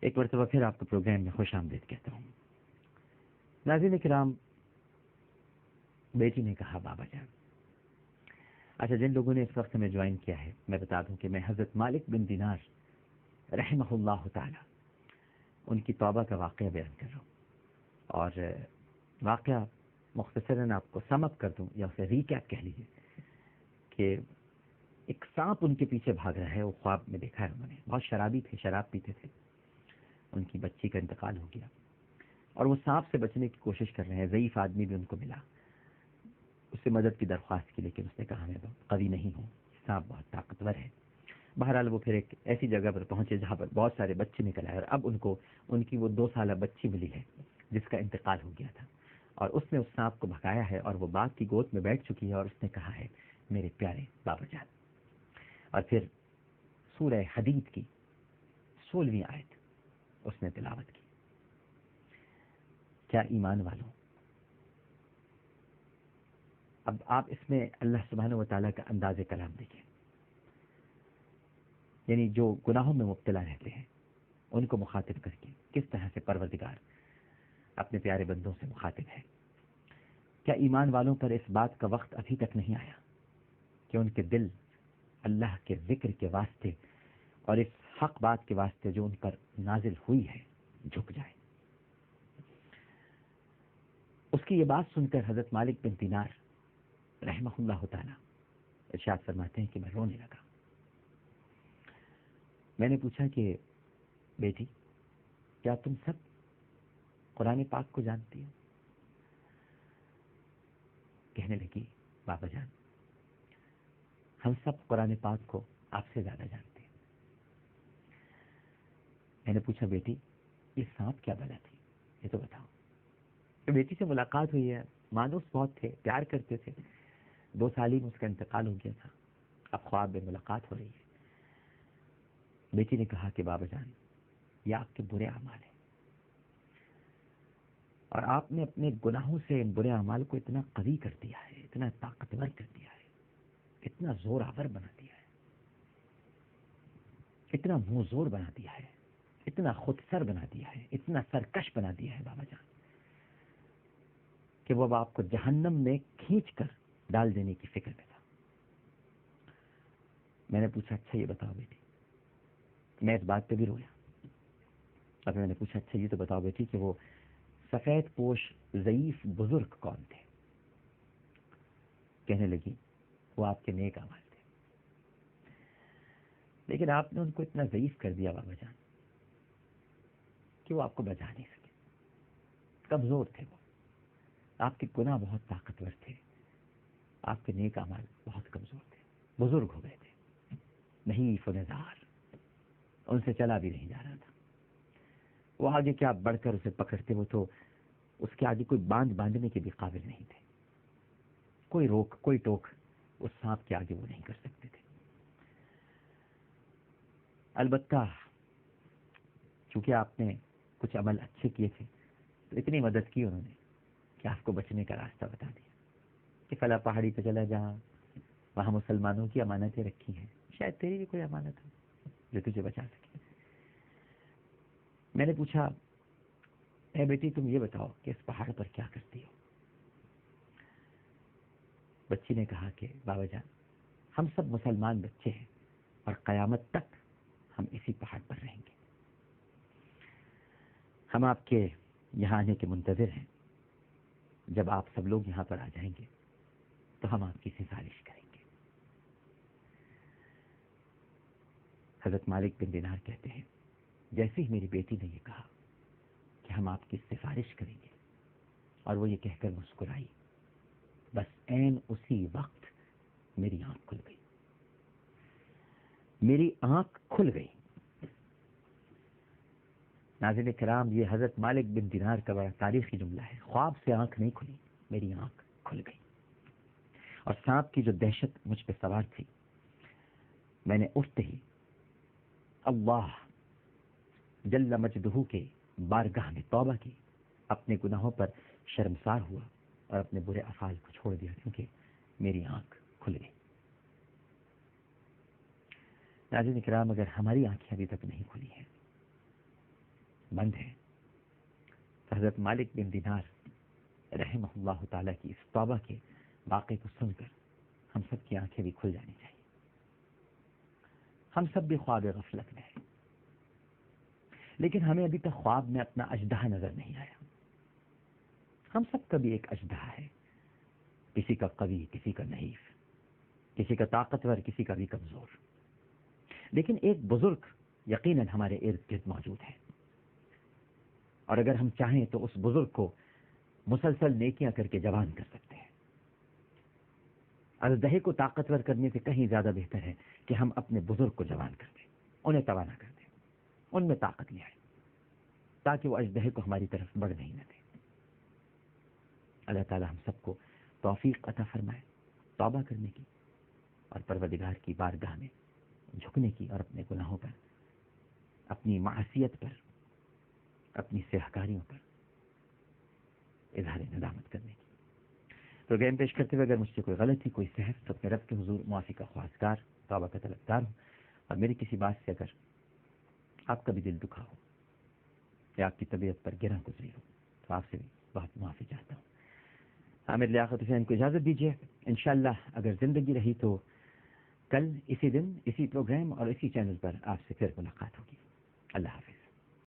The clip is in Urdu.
ایک مرتبہ پھر آپ کو پروگرام میں خوش آمدید کہتا ہوں۔ ناظرین کرام، بیٹی نے کہا بابا جان، اچھا جن لوگوں نے اس وقت میں جوائن کیا ہے میں بتا دوں کہ میں حضرت مالک بن دینار رحمہ اللہ تعالی ان کی توبہ کا واقعہ بیان کر رہا ہوں، اور واقعہ مختصراً آپ کو سم اپ کر دوں یا اسے ریکیپ کہہ لیجیے کہ ایک سانپ ان کے پیچھے بھاگ رہا ہے، وہ خواب میں دیکھا ہے انہوں نے، بہت شرابی تھے، شراب پیتے تھے، ان کی بچی کا انتقال ہو گیا اور وہ سانپ سے بچنے کی کوشش کر رہے ہیں۔ ضعیف آدمی بھی ان کو ملا، اس سے مدد کی درخواست کی، لیکن اس نے کہا میں قوی نہیں ہوں، سانپ بہت طاقتور ہے۔ بہرحال وہ پھر ایک ایسی جگہ پر پہنچے جہاں پر بہت سارے بچے نکل آئے، اور اب ان کو ان کی وہ 2 سالہ بچی ملی ہے جس کا انتقال ہو گیا تھا، اور اس نے اس سانپ کو بھگایا ہے اور وہ باغ کی گود میں بیٹھ چکی ہے، اور اس نے کہا ہے میرے پیارے بابا جان۔ اور پھر سورہ حدید کی 16ویں آیت اس نے تلاوت کی۔ کیا ایمان والوں، اب آپ اس میں اللہ سبحانہ و تعالیٰ کا انداز کلام دیکھیں، یعنی جو گناہوں میں مبتلا رہتے ہیں ان کو مخاطب کر کے کس طرح سے پروردگار اپنے پیارے بندوں سے مخاطب ہے۔ کیا ایمان والوں پر اس بات کا وقت ابھی تک نہیں آیا کہ ان کے دل اللہ کے ذکر کے واسطے اور اس حق بات کے واسطے جو ان پر نازل ہوئی ہے جھک جائے؟ اس کی یہ بات سن کر حضرت مالک بن دینار رحمہ اللہ تعالی ارشاد فرماتے ہیں کہ میں رونے لگا۔ میں نے پوچھا کہ بیٹی کیا تم سب قرآن پاک کو جانتی ہو؟ کہنے لگی بابا جان ہم سب قرآن پاک کو آپ سے زیادہ جانتے ہیں۔ میں نے پوچھا بیٹی یہ سانپ کیا بلا تھی یہ تو بتاؤ۔ تو بیٹی سے ملاقات ہوئی ہے، مانوس بہت تھے، پیار کرتے تھے، 2 سال ہی میں اس کا انتقال ہو گیا تھا، اب خواب میں ملاقات ہو رہی ہے۔ بیٹی نے کہا کہ بابا جان یہ آپ کے برے اعمال ہیں، اور آپ نے اپنے گناہوں سے ان برے اعمال کو اتنا قوی کر دیا ہے، اتنا طاقتور کر دیا ہے، اتنا زور آور بنا دیا ہے، اتنا منہ زور بنا دیا ہے، اتنا خود سر بنا دیا ہے، اتنا سرکش بنا دیا ہے بابا جان کہ وہ اب آپ کو جہنم میں کھینچ کر ڈال دینے کی فکر میں تھا۔ میں نے پوچھا اچھا یہ بتاؤ بیٹی، میں اس بات پہ بھی رویا، اور میں نے پوچھا اچھا یہ تو بتاؤ بیٹی کہ وہ سفید پوش ضعیف بزرگ کون تھے؟ کہنے لگی وہ آپ کے نیک اعمال تھے، لیکن آپ نے ان کو اتنا ضعیف کر دیا بابا جان کہ وہ آپ کو بچا نہیں سکے، کمزور تھے وہ، آپ کے گناہ بہت طاقتور تھے، آپ کے نیک اعمال بہت کمزور تھے، بزرگ ہو گئے تھے، نہیں فنزار، ان سے چلا بھی نہیں جا رہا تھا، وہ آگے کیا بڑھ کر اسے پکڑتے، وہ تو اس کے آگے کوئی باندھ باندھنے کے بھی قابل نہیں تھے، کوئی روک کوئی ٹوک اس سانپ کے آگے وہ نہیں کر سکتے تھے۔ البتہ چونکہ آپ نے کچھ عمل اچھے کیے تھے تو اتنی مدد کی انہوں نے کہ آپ کو بچنے کا راستہ بتا دیا کہ فلاں پہاڑی پہ چلا جا، وہاں مسلمانوں کی امانتیں رکھی ہیں، شاید تیری بھی کوئی امانت ہو جو تجھے بچا سکے۔ میں نے پوچھا اے بیٹی تم یہ بتاؤ کہ اس پہاڑ پر کیا کرتی ہو؟ بچی نے کہا کہ بابا جان ہم سب مسلمان بچے ہیں اور قیامت تک ہم اسی پہاڑ پر رہیں گے، ہم آپ کے یہاں آنے کے منتظر ہیں، جب آپ سب لوگ یہاں پر آ جائیں گے تو ہم آپ کی سفارش کریں گے۔ حضرت مالک بن دینار کہتے ہیں جیسے ہی میری بیٹی نے یہ کہا کہ ہم آپ کی سفارش کریں گے اور وہ یہ کہہ کر مسکرائی، بس عین اسی وقت میری آنکھ کھل گئی، میری آنکھ کھل گئی۔ ناظرین کرام یہ حضرت مالک بن دینار کا بڑا تاریخی جملہ ہے، خواب سے آنکھ نہیں کھلی، میری آنکھ کھل گئی، اور سانپ کی جو دہشت مجھ پہ سوار تھی، میں نے اٹھتے ہی اللہ جل مجدہ کے بارگاہ میں توبہ کی، اپنے گناہوں پر شرمسار ہوا اور اپنے برے افعال کو چھوڑ دیا، کیونکہ میری آنکھ کھل گئی۔ ناظرین کرام اگر ہماری آنکھیں ابھی تک نہیں کھلی ہیں مند ہیں. حضرت مالک بن دینار رحمہ اللہ تعالیٰ کی اس توبہ کے واقعے کو سن کر ہم سب کی آنکھیں بھی کھل جانی چاہیے. ہم سب بھی خواب غفلت میں ہیں، لیکن ہمیں ابھی تک خواب میں اپنا اژدہا نظر نہیں آیا. ہم سب کا بھی ایک اژدہا ہے، کسی کا قوی، کسی کا ضعیف، کسی کا طاقتور، کسی کا بھی کمزور. لیکن ایک بزرگ یقیناً ہمارے ارد گرد موجود ہے، اور اگر ہم چاہیں تو اس بزرگ کو مسلسل نیکیاں کر کے جوان کر سکتے ہیں. اژدہے کو طاقتور کرنے سے کہیں زیادہ بہتر ہے کہ ہم اپنے بزرگ کو جوان کر دیں، انہیں توانا کر دیں، ان میں طاقت لے آئیں تاکہ وہ اژدہے کو ہماری طرف بڑھنے ہی نہ دیں. اللہ تعالی ہم سب کو توفیق عطا فرمائے توبہ کرنے کی اور پروردگار کی بارگاہ میں جھکنے کی، اور اپنے گناہوں پر، اپنی معصیت پر، اپنی سیاہکاریوں پر اظہار ندامت کرنے کی. پروگرام پیش کرتے ہوئے اگر مجھ سے کوئی غلطی، کوئی سہو، تو اپنے رب کے حضور معافی کا خواستگار، توبہ کا طلبگار ہوں. اور میری کسی بات سے اگر آپ کا بھی دل دکھا ہو یا آپ کی طبیعت پر گرہ گزری ہو تو آپ سے بھی بہت معافی چاہتا ہوں. عامر لیاقت حسین کو اجازت دیجیے. انشاءاللہ اگر زندگی رہی تو کل اسی دن اسی پروگرام اور اسی چینل پر آپ سے پھر ملاقات ہوگی. اللہ حافظ.